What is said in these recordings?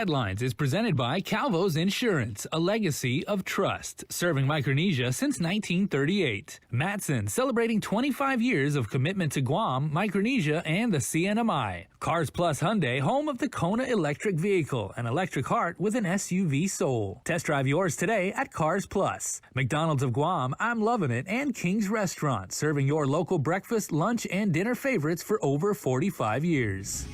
Headlines is presented by Calvo's Insurance, a legacy of trust, serving Micronesia since 1938. Matson, celebrating 25 years of commitment to Guam, Micronesia, and the CNMI. Cars Plus Hyundai, home of the Kona electric vehicle, an electric heart with an SUV soul. Test drive yours today at Cars Plus. McDonald's of Guam, I'm loving it, and King's Restaurant, serving your local breakfast, lunch, and dinner favorites for over 45 years.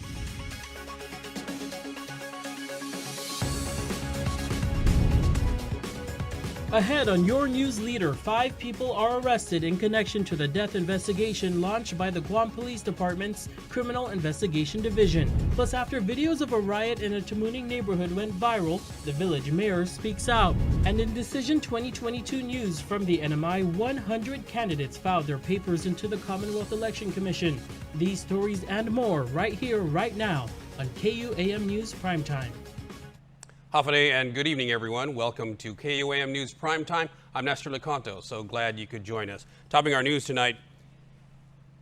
Ahead on your news leader, 5 people are arrested in connection to the death investigation launched by the Guam Police Department's Criminal Investigation Division. Plus, after videos of a riot in a Tamuning neighborhood went viral, the village mayor speaks out. And in Decision 2022 news from the NMI, 100 candidates filed their papers into the Commonwealth Election Commission. These stories and more right here, right now on KUAM News Primetime. Hafade and good evening, everyone. Welcome to KUAM News Primetime. I'm Nestor Lecanto, so glad you could join us. Topping our news tonight,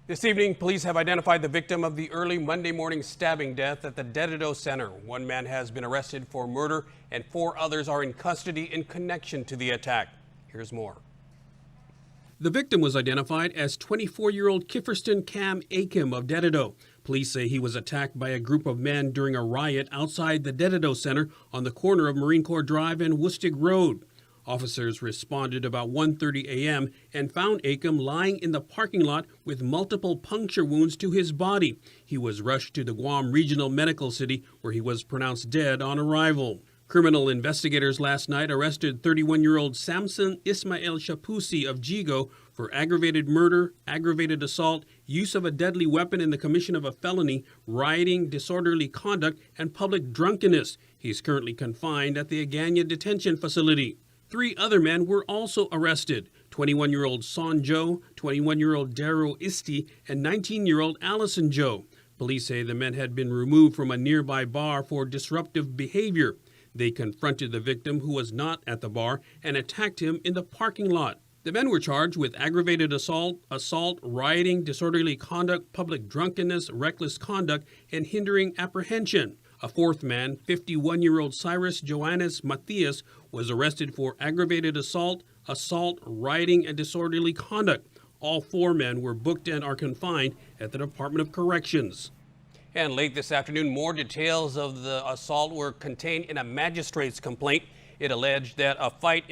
this evening, police have identified the victim of the early Monday morning stabbing death at the Dededo Center. One man has been arrested for murder and 4 others are in custody in connection to the attack. Here's more. The victim was identified as 24-year-old Kifferston Cam Akim of Dededo. Police say he was attacked by a group of men during a riot outside the Dededo Center on the corner of Marine Corps Drive and Woostig Road. Officers responded about 1:30 a.m. and found Akim lying in the parking lot with multiple puncture wounds to his body. He was rushed to the Guam Regional Medical City, where he was pronounced dead on arrival. Criminal investigators last night arrested 31-year-old Samson Ismael Shapusi of Jigo for aggravated murder, aggravated assault, use of a deadly weapon in the commission of a felony, rioting, disorderly conduct, and public drunkenness. He's currently confined at the Aganya Detention Facility. 3 other men were also arrested: 21-year-old Son Joe, 21-year-old Darrow Isti, and 19-year-old Allison Joe. Police say the men had been removed from a nearby bar for disruptive behavior. They confronted the victim, who was not at the bar, and attacked him in the parking lot. The men were charged with aggravated assault, rioting, disorderly conduct, public drunkenness, reckless conduct, and hindering apprehension. A 4th man, 51-year-old Cyrus Joannes Matias, was arrested for aggravated assault, rioting, and disorderly conduct. All 4 men were booked and are confined at the Department of Corrections. And late this afternoon, more details of the assault were contained in a magistrate's complaint. It alleged that a fight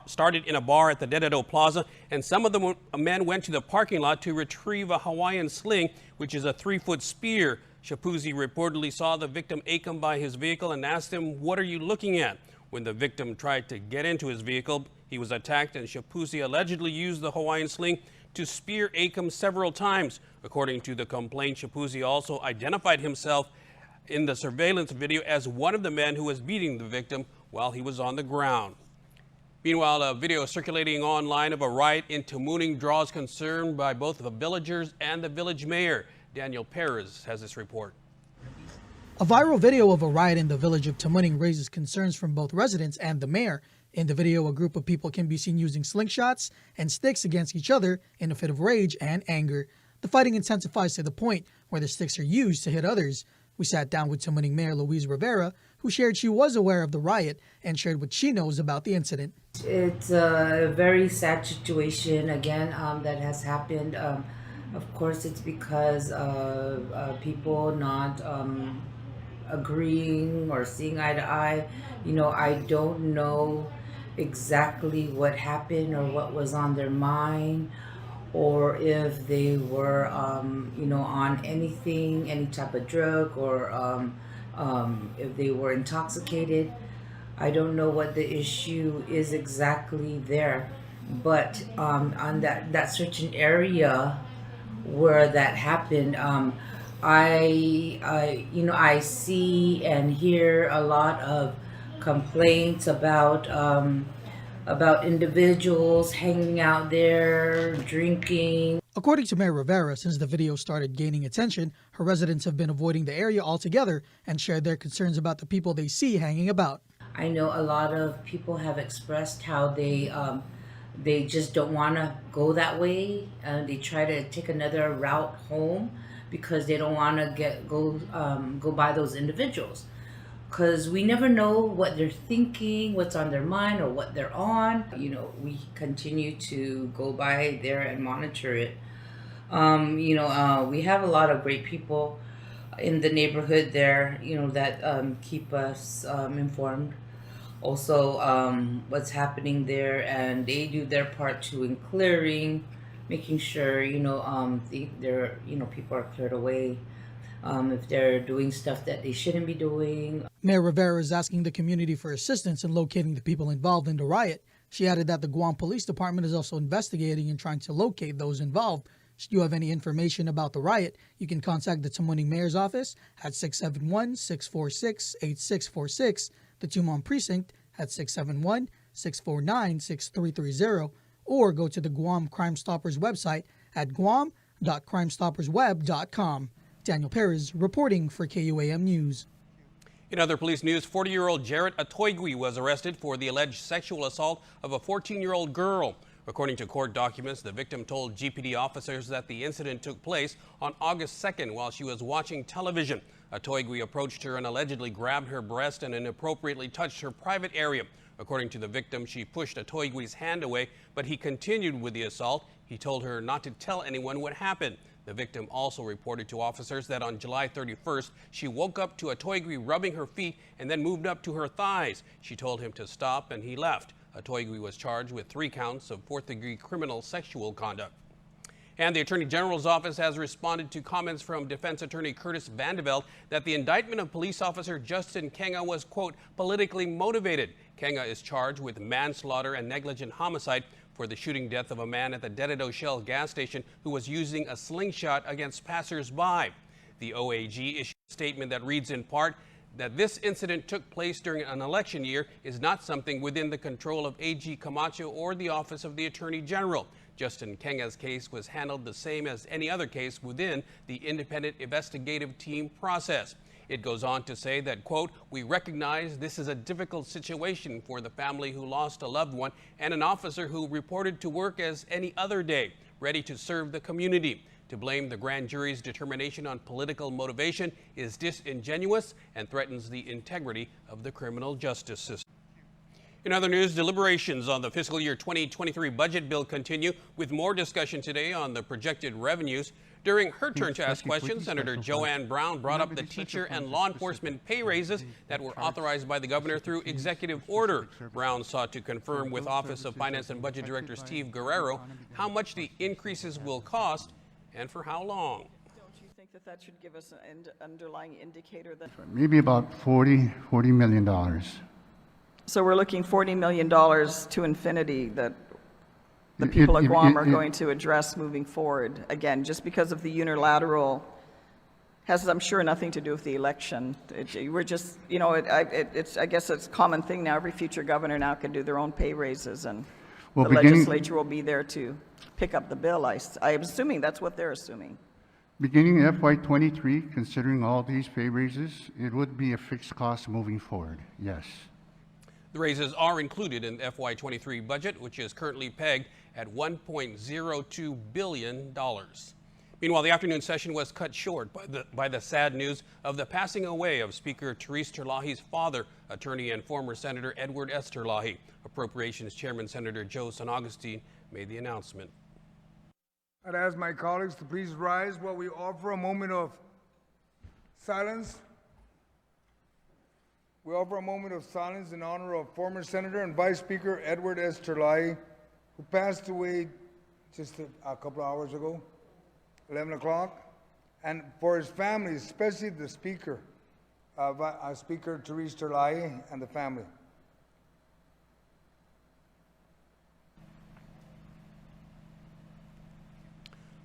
started in a bar at the Dededo Plaza, and some of the men went to the parking lot to retrieve a Hawaiian sling, which is a 3-foot spear. Shapusi reportedly saw the victim Akim by his vehicle and asked him, "What are you looking at?" When the victim tried to get into his vehicle, he was attacked, and Shapusi allegedly used the Hawaiian sling to spear Akim several times. According to the complaint, Shapusi also identified himself in the surveillance video as one of the men who was beating the victim while he was on the ground. Meanwhile, a video circulating online of a riot in Tamuning draws concern by both the villagers and the village mayor. Daniel Perez has this report. A viral video of a riot in the village of Tamuning raises concerns from both residents and the mayor. In the video, a group of people can be seen using slingshots and sticks against each other in a fit of rage and anger. The fighting intensifies to the point where the sticks are used to hit others. We sat down with Tamuning Mayor Louise Rivera, who shared she was aware of the riot and shared what she knows about the incident. It's a very sad situation, again, that has happened. Of course, it's because of people not agreeing or seeing eye to eye. You know, I don't know exactly what happened or what was on their mind, or if they were, on anything, any type of drug, or if they were intoxicated. I don't know what the issue is exactly there, but on that certain area where that happened, I see and hear a lot of complaints about individuals hanging out there, drinking. According to Mayor Rivera, since the video started gaining attention, her residents have been avoiding the area altogether and shared their concerns about the people they see hanging about. I know a lot of people have expressed how they just don't want to go that way. They try to take another route home because they don't want to go by those individuals. because we never know what they're thinking, what's on their mind, or what they're on. We continue to go by there and monitor it. We have a lot of great people in the neighborhood there, that keep us informed. Also, what's happening there, and they do their part too in clearing, making sure people are cleared away. If they're doing stuff that they shouldn't be doing. Mayor Rivera is asking the community for assistance in locating the people involved in the riot. She added that the Guam Police Department is also investigating and trying to locate those involved. Should you have any information about the riot, you can contact the Tamuning Mayor's Office at 671-646-8646, the Tumon Precinct at 671-649-6330, or go to the Guam Crime Stoppers website at guam.crimestoppersweb.com. Daniel Perez reporting for KUAM News. In other police news, 40-year-old Jarrett Atoigui was arrested for the alleged sexual assault of a 14-year-old girl. According to court documents, the victim told GPD officers that the incident took place on August 2nd while she was watching television. Atoigui approached her and allegedly grabbed her breast and inappropriately touched her private area. According to the victim, she pushed Atoigui's hand away, but he continued with the assault. He told her not to tell anyone what happened. The victim also reported to officers that on July 31st, she woke up to Atoigui rubbing her feet and then moved up to her thighs. She told him to stop and he left. Atoigui was charged with 3 counts of 4th-degree criminal sexual conduct. And the Attorney General's office has responded to comments from defense attorney Curtis Vandeveld that the indictment of police officer Justin Kenga was, quote, politically motivated. Kenga is charged with manslaughter and negligent homicide for the shooting death of a man at the Dededo Shell gas station who was using a slingshot against passers-by. The OAG issued a statement that reads in part that this incident took place during an election year is not something within the control of AG Camacho or the Office of the Attorney General. Justin Kenga's case was handled the same as any other case within the independent investigative team process. It goes on to say that, quote, we recognize this is a difficult situation for the family who lost a loved one and an officer who reported to work as any other day, ready to serve the community. To blame the grand jury's determination on political motivation is disingenuous and threatens the integrity of the criminal justice system. In other news, deliberations on the fiscal year 2023 budget bill continue with more discussion today on the projected revenues. During her turn to ask questions, Senator Joanne Brown brought up the teacher and law enforcement pay raises that were authorized by the governor through executive order. Brown sought to confirm with Office of Finance and Budget Director Steve Guerrero how much the increases will cost and for how long. Don't you think that should give us an underlying indicator that maybe about $40 million. So we're looking $40 million to infinity that the people of Guam are going to address moving forward. Again, just because of the unilateral, has, I'm sure, nothing to do with the election. We're just, I guess it's a common thing now. Every future governor now can do their own pay raises, and the legislature will be there to pick up the bill. I'm assuming that's what they're assuming. Beginning FY23, considering all these pay raises, it would be a fixed cost moving forward, yes. The raises are included in the FY23 budget, which is currently pegged at $1.02 billion. Meanwhile, the afternoon session was cut short by the sad news of the passing away of Speaker Therese Terlahi's father, attorney and former Senator Edward S. Terlahi. Appropriations Chairman Senator Joe San Agustin made the announcement. I'd ask my colleagues to please rise while we offer a moment of silence. We offer a moment of silence in honor of former Senator and Vice Speaker Edward S. Terlahi, who passed away just a couple of hours ago, 11 o'clock, and for his family, especially the Speaker, Speaker Therese Terlahi and the family.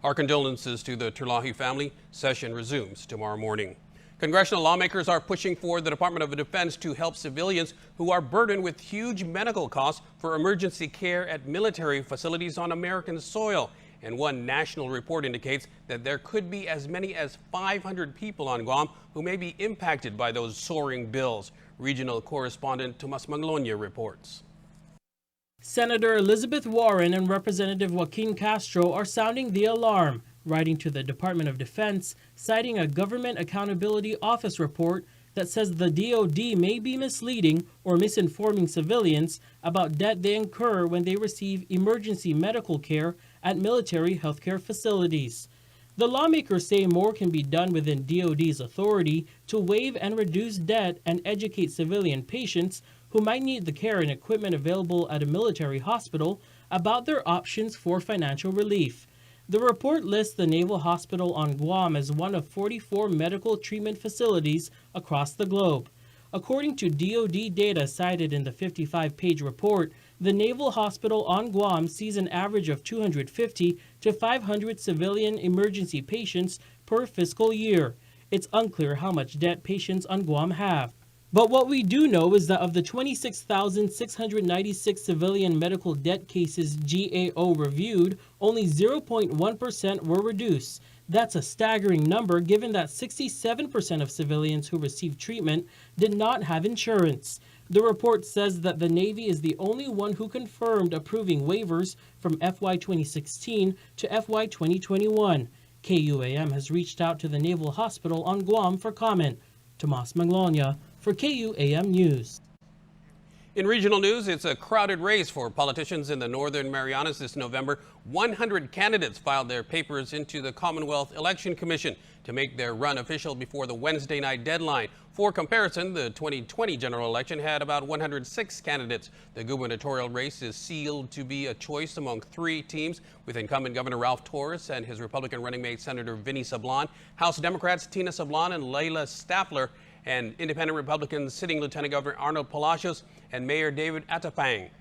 Our condolences to the Terlahi family. Session resumes tomorrow morning. Congressional lawmakers are pushing for the Department of Defense to help civilians who are burdened with huge medical costs for emergency care at military facilities on American soil. And one national report indicates that there could be as many as 500 people on Guam who may be impacted by those soaring bills. Regional correspondent Tomas Maglonia reports. Senator Elizabeth Warren and Representative Joaquin Castro are sounding the alarm, writing to the Department of Defense, citing a Government Accountability Office report that says the DoD may be misleading or misinforming civilians about debt they incur when they receive emergency medical care at military healthcare facilities. The lawmakers say more can be done within DoD's authority to waive and reduce debt and educate civilian patients who might need the care and equipment available at a military hospital about their options for financial relief. The report lists the Naval Hospital on Guam as one of 44 medical treatment facilities across the globe. According to DoD data cited in the 55-page report, the Naval Hospital on Guam sees an average of 250 to 500 civilian emergency patients per fiscal year. It's unclear how much debt patients on Guam have. But what we do know is that of the 26,696 civilian medical debt cases GAO reviewed, only 0.1% were reduced. That's a staggering number given that 67% of civilians who received treatment did not have insurance. The report says that the Navy is the only one who confirmed approving waivers from FY 2016 to FY 2021. KUAM has reached out to the Naval Hospital on Guam for comment. Tomas Maglonia for KUAM News. In regional news, it's a crowded race for politicians in the Northern Marianas this November. 100 candidates filed their papers into the Commonwealth Election Commission to make their run official before the Wednesday night deadline. For comparison, the 2020 general election had about 106 candidates. The gubernatorial race is sealed to be a choice among three teams, with incumbent Governor Ralph Torres and his Republican running mate Senator Vinny Sablan, House Democrats Tina Sablan and Layla Staffler, and independent Republicans sitting Lieutenant Governor Arnold Palacios and Mayor David Apatang.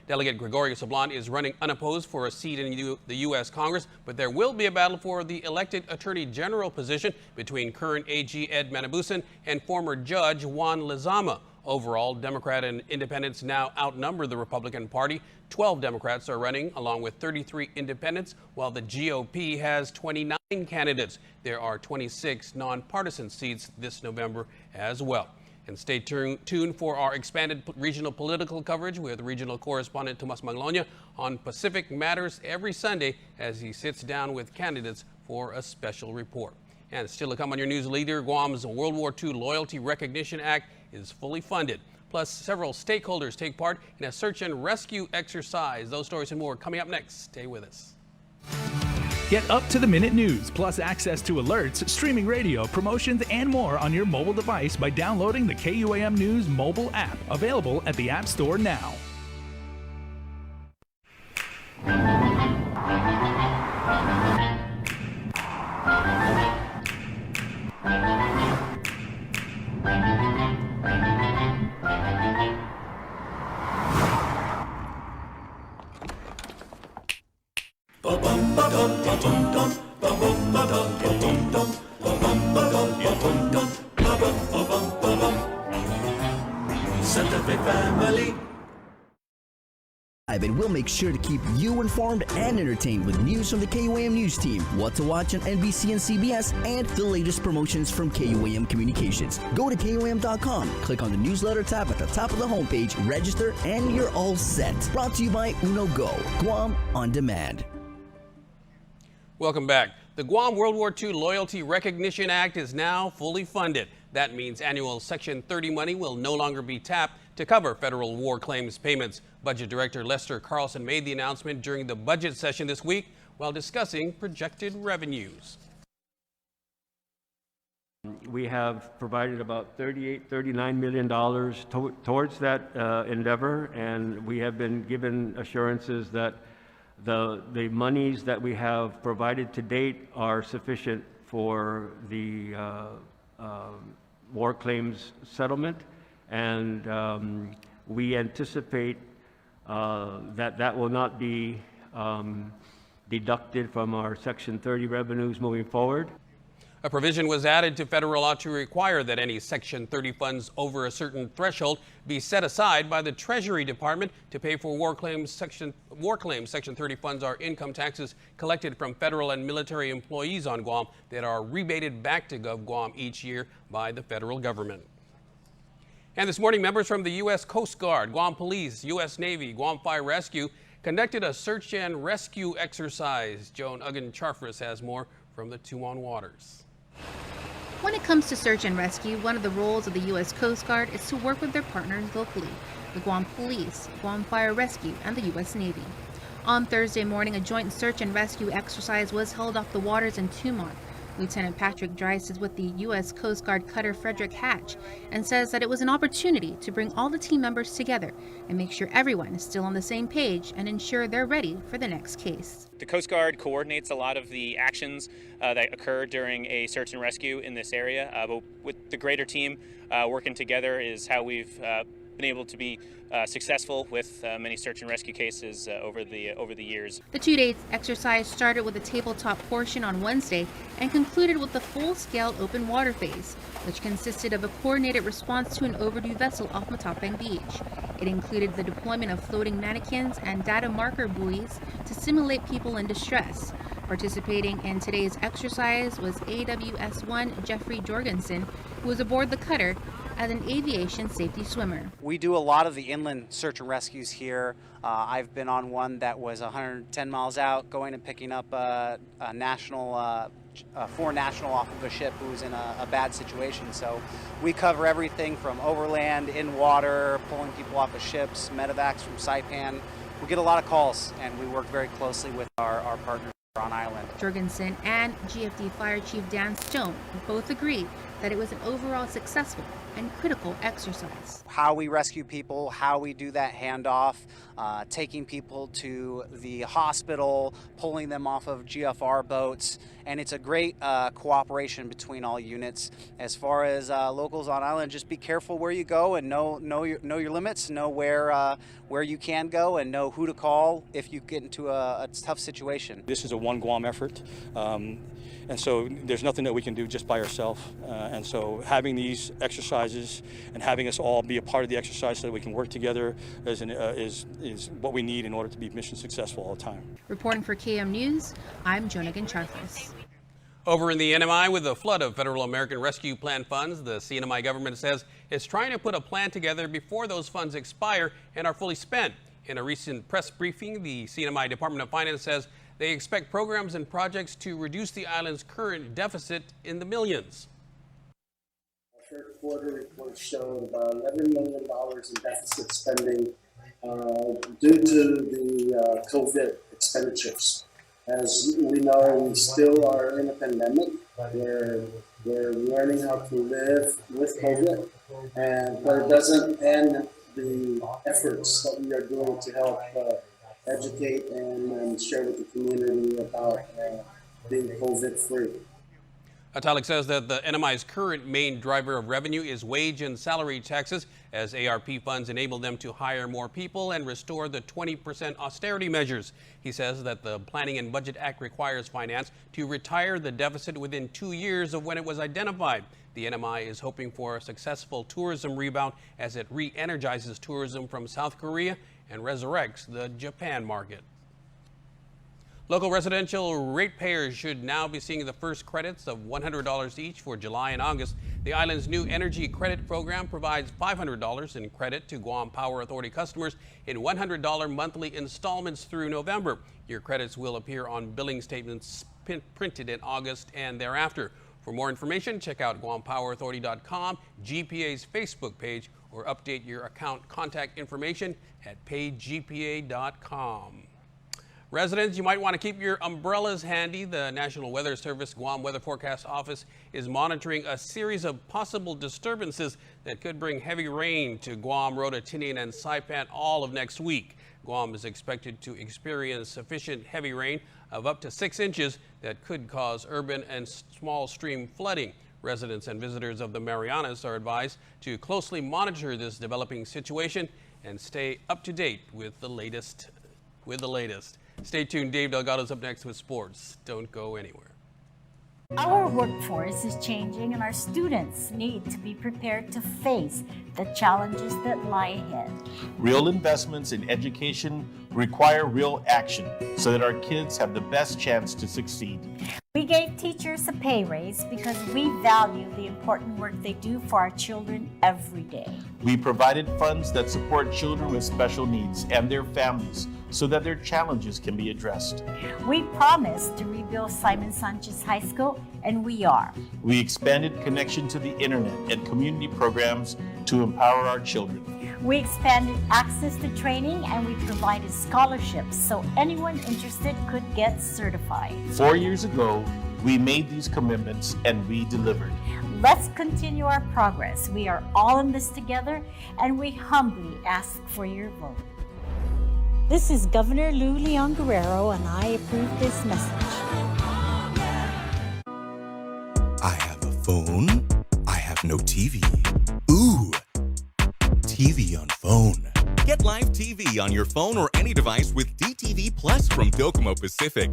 Delegate Gregorio Sablan is running unopposed for a seat in the U.S. Congress, but there will be a battle for the elected Attorney General position between current AG Ed Manabusan and former Judge Juan Lezama. Overall, Democrat and independents now outnumber the Republican Party. 12 Democrats are running, along with 33 independents, while the GOP has 29 candidates. There are 26 nonpartisan seats this November as well. And stay tuned for our expanded regional political coverage with regional correspondent Tomas Maglonia on Pacific Matters every Sunday as he sits down with candidates for a special report. And still to come on your news leader, Guam's World War II Loyalty Recognition Act is fully funded. Plus, several stakeholders take part in a search and rescue exercise. Those stories and more coming up next. Stay with us. Get up-to-the-minute news, plus access to alerts, streaming radio, promotions, and more on your mobile device by downloading the KUAM News mobile app, available at the App Store now. Santa Fe family. And we'll make sure to keep you informed and entertained with news from the KUAM News team, what to watch on NBC and CBS, and the latest promotions from KUAM Communications. Go to KUAM.com, click on the newsletter tab at the top of the homepage, register, and you're all set. Brought to you by Uno Go, Guam on Demand. Welcome back. The Guam World War II Loyalty Recognition Act is now fully funded. That means annual Section 30 money will no longer be tapped to cover federal war claims payments. Budget Director Lester Carlson made the announcement during the budget session this week while discussing projected revenues. We have provided about $39 million towards that endeavor, and we have been given assurances that the monies that we have provided to date are sufficient for the war claims settlement, and we anticipate that will not be deducted from our Section 30 revenues moving forward. A provision was added to federal law to require that any Section 30 funds over a certain threshold be set aside by the Treasury Department to pay for war claims. Section 30 funds are income taxes collected from federal and military employees on Guam that are rebated back to GovGuam each year by the federal government. And this morning, members from the U.S. Coast Guard, Guam Police, U.S. Navy, Guam Fire Rescue conducted a search and rescue exercise. Joan Uggan-Charfris has more from the 2 on Waters. When it comes to search and rescue, one of the roles of the U.S. Coast Guard is to work with their partners locally, the Guam Police, Guam Fire Rescue, and the U.S. Navy. On Thursday morning, a joint search and rescue exercise was held off the waters in Tumon. Lieutenant Patrick Dryce is with the U.S. Coast Guard cutter Frederick Hatch and says that it was an opportunity to bring all the team members together and make sure everyone is still on the same page and ensure they're ready for the next case. The Coast Guard coordinates a lot of the actions that occur during a search and rescue in this area, but with the greater team working together is how we've been able to be successful with many search and rescue cases over the years. The 2-day exercise started with a tabletop portion on Wednesday and concluded with the full-scale open water phase, which consisted of a coordinated response to an overdue vessel off Matapang Beach. It included the deployment of floating mannequins and data marker buoys to simulate people in distress. Participating in today's exercise was AWS-1 Jeffrey Jorgensen, who was aboard the cutter as an aviation safety swimmer. We do a lot of the inland search and rescues here. I've been on one that was 110 miles out, going and picking up a foreign national off of a ship who was in a bad situation. So we cover everything from overland, in water, pulling people off of ships, medevacs from Saipan. We get a lot of calls, and we work very closely with our partners on island. Jorgensen and GFD Fire Chief Dan Stone both agreed that it was an overall successful and critical exercise. How we rescue people, how we do that handoff, taking people to the hospital, pulling them off of GFR boats, and it's a great cooperation between all units. As far as locals on island, just be careful where you go and know your limits, know where you can go, and know who to call if you get into a tough situation. This is a one Guam effort. And so there's nothing that we can do just by ourselves. And so having these exercises and having us all be a part of the exercise so that we can work together is what we need in order to be mission successful all the time. Reporting for KUAM News, I'm Jonagan Charfus. Over in the NMI, with a flood of Federal American Rescue Plan funds, the CNMI government says it's trying to put a plan together before those funds expire and are fully spent. In a recent press briefing, the CNMI Department of Finance says they expect programs and projects to reduce the island's current deficit in the millions. Our third quarter report showed about $11 million in deficit spending due to the COVID expenditures. As we know, we still are in a pandemic. We're learning how to live with COVID, but it doesn't end the efforts that we are doing to help educate and share with the community about being COVID-free. Italic says that the NMI's current main driver of revenue is wage and salary taxes, as ARP funds enable them to hire more people and restore the 20% austerity measures. He says that the Planning and Budget Act requires finance to retire the deficit within 2 years of when it was identified. The NMI is hoping for a successful tourism rebound as it re-energizes tourism from South Korea and resurrects the Japan market. Local residential ratepayers should now be seeing the first credits of $100 each for July and August. The island's new energy credit program provides $500 in credit to Guam Power Authority customers in $100 monthly installments through November. Your credits will appear on billing statements printed in August and thereafter. For more information, check out GuamPowerAuthority.com, GPA's Facebook page, or update your account contact information at paygpa.com. Residents, you might want to keep your umbrellas handy. The National Weather Service Guam Weather Forecast Office is monitoring a series of possible disturbances that could bring heavy rain to Guam, Rota, Tinian, and Saipan all of next week. Guam is expected to experience sufficient heavy rain of up to 6 inches that could cause urban and small stream flooding. Residents and visitors of the Marianas are advised to closely monitor this developing situation and stay up to date with the latest. Stay tuned. Dave Delgado's up next with sports. Don't go anywhere. Our workforce is changing and our students need to be prepared to face the challenges that lie ahead. Real investments in education require real action so that our kids have the best chance to succeed. We gave teachers a pay raise because we value the important work they do for our children every day. We provided funds that support children with special needs and their families so that their challenges can be addressed. We promised to rebuild Simon Sanchez High School, and we are. We expanded connection to the internet and community programs to empower our children. We expanded access to training, and we provided scholarships so anyone interested could get certified. 4 years ago, we made these commitments and we delivered. Let's continue our progress. We are all in this together, and we humbly ask for your vote. This is Governor Lou Leon Guerrero, and I approve this message. I have a phone. I have no TV. Ooh, TV on phone. Get live TV on your phone or any device with DTV Plus from Docomo Pacific.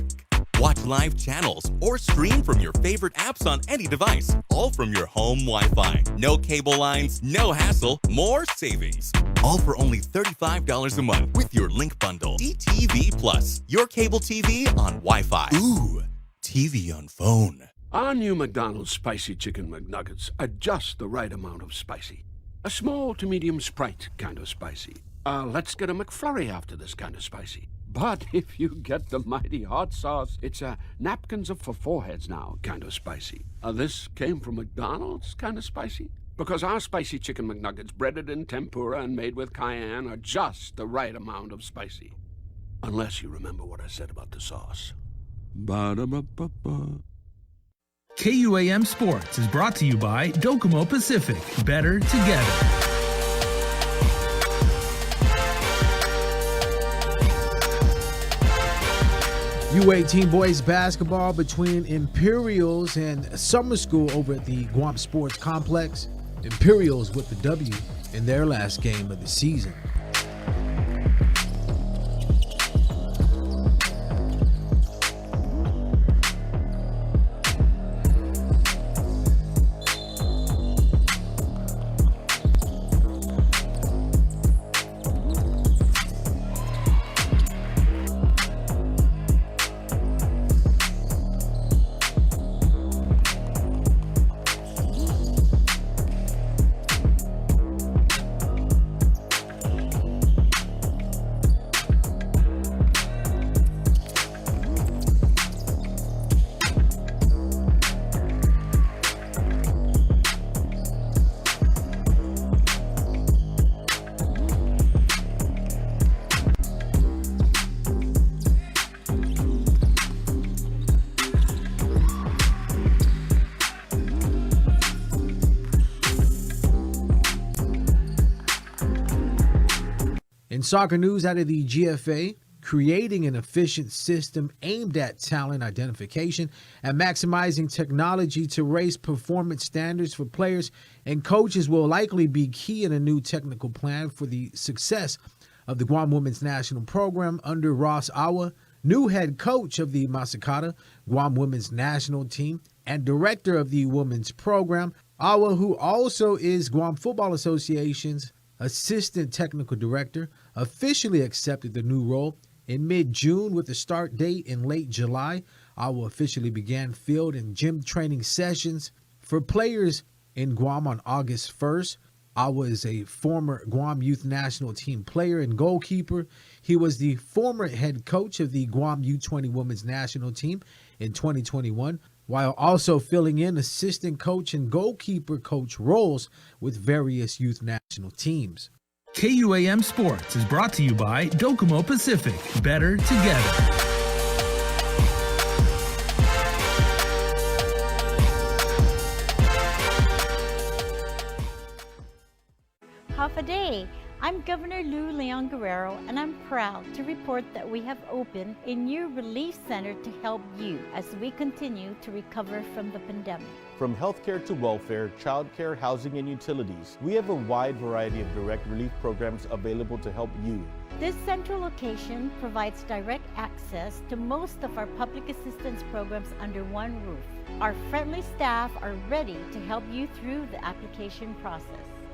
Watch live channels or stream from your favorite apps on any device, all from your home Wi-Fi. No cable lines, no hassle, more savings. All for only $35 a month with your link bundle. DTV Plus, your cable TV on Wi-Fi. Ooh, TV on phone. Our new McDonald's Spicy Chicken McNuggets are just the right amount of spicy. A small to medium Sprite kind of spicy. Let's get a McFlurry after this kind of spicy. But if you get the mighty hot sauce, it's a napkins up for foreheads now kind of spicy. This came from McDonald's kind of spicy? Because our Spicy Chicken McNuggets, breaded in tempura and made with cayenne, are just the right amount of spicy. Unless you remember what I said about the sauce. Ba-da-ba-ba-ba. KUAM Sports is brought to you by Docomo Pacific. Better together. U18 boys basketball between Imperials and Summer School over at the Guam Sports Complex. Imperials with the W in their last game of the season. In soccer news out of the GFA, creating an efficient system aimed at talent identification and maximizing technology to raise performance standards for players and coaches will likely be key in a new technical plan for the success of the Guam Women's National Program under Ross Awa, new head coach of the Masakata Guam Women's National Team and director of the Women's Program. Awa, who also is Guam Football Association's Assistant Technical Director, officially accepted the new role in mid-June with a start date in late July. Awa officially began field and gym training sessions for players in Guam on August 1st. Awa is a former Guam Youth National Team player and goalkeeper. He was the former head coach of the Guam U20 Women's National Team in 2021, while also filling in assistant coach and goalkeeper coach roles with various youth national teams. KUAM Sports is brought to you by Docomo Pacific. Better together. Half a day. I'm Governor Lou Leon Guerrero, and I'm proud to report that we have opened a new relief center to help you as we continue to recover from the pandemic. From healthcare to welfare, childcare, housing, and utilities, we have a wide variety of direct relief programs available to help you. This central location provides direct access to most of our public assistance programs under one roof. Our friendly staff are ready to help you through the application process.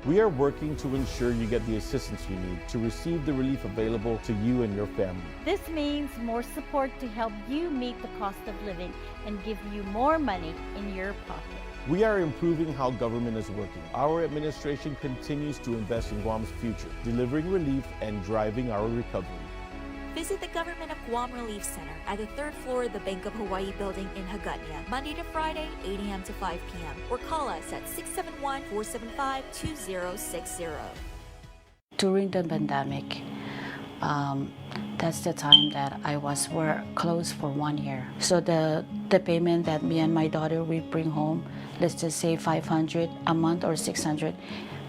We are working to ensure you get the assistance you need to receive the relief available to you and your family. This means more support to help you meet the cost of living and give you more money in your pocket. We are improving how government is working. Our administration continues to invest in Guam's future, delivering relief and driving our recovery. Visit the Government of Guam Relief Center at the 3rd floor of the Bank of Hawaii building in Hagåtña, Monday to Friday, 8 a.m. to 5 p.m. or call us at 671-475-2060. During the pandemic, that's the time that I were closed for 1 year. So the payment that me and my daughter we bring home, let's just say 500 a month or 600.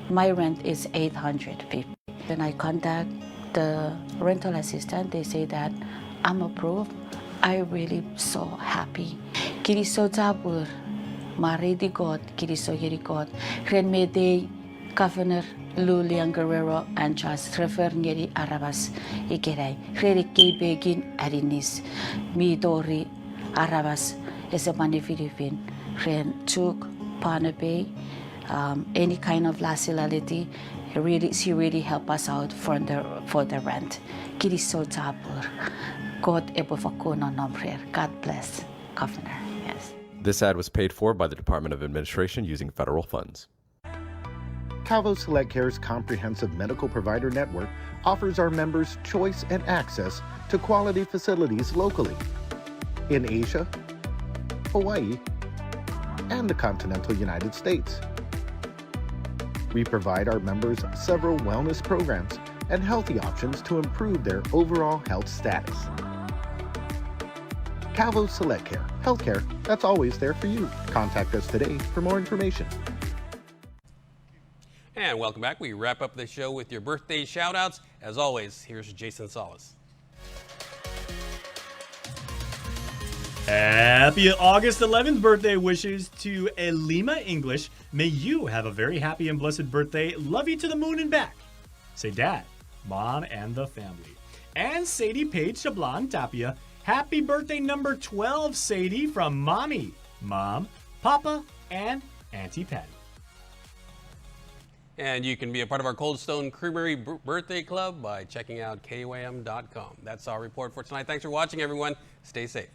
My rent is 850. When I contact the rental assistant, they say that I'm approved. I really so happy. Kiriso tabur, maridi God, kiriso yeri God. Ren mede Governor Lulian Guerrero and Charles Trevor ngeri Arabas igerai. Reri begin arinis. Midori Arabas is a mani Philippine. Ren took Panabe, any kind of lacility. She really helped us out for the rent. Kiriso tabur. God ebofakuna nomrer. God bless, Governor. Yes. This ad was paid for by the Department of Administration using federal funds. Calvo Select Care's comprehensive medical provider network offers our members choice and access to quality facilities locally in Asia, Hawaii, and the continental United States. We provide our members several wellness programs and healthy options to improve their overall health status. Calvo Select Care, healthcare that's always there for you. Contact us today for more information. And welcome back. We wrap up the show with your birthday shout-outs. As always, here's Jason Salas. Happy August 11th birthday wishes to Elima English. May you have a very happy and blessed birthday. Love you to the moon and back. Say Dad, Mom, and the family. And Sadie Page Shablan Tapia. Happy birthday number 12, Sadie, from Mommy, Mom, Papa, and Auntie Patty. And you can be a part of our Cold Stone Creamery Birthday Club by checking out KUAM.com. That's our report for tonight. Thanks for watching, everyone. Stay safe.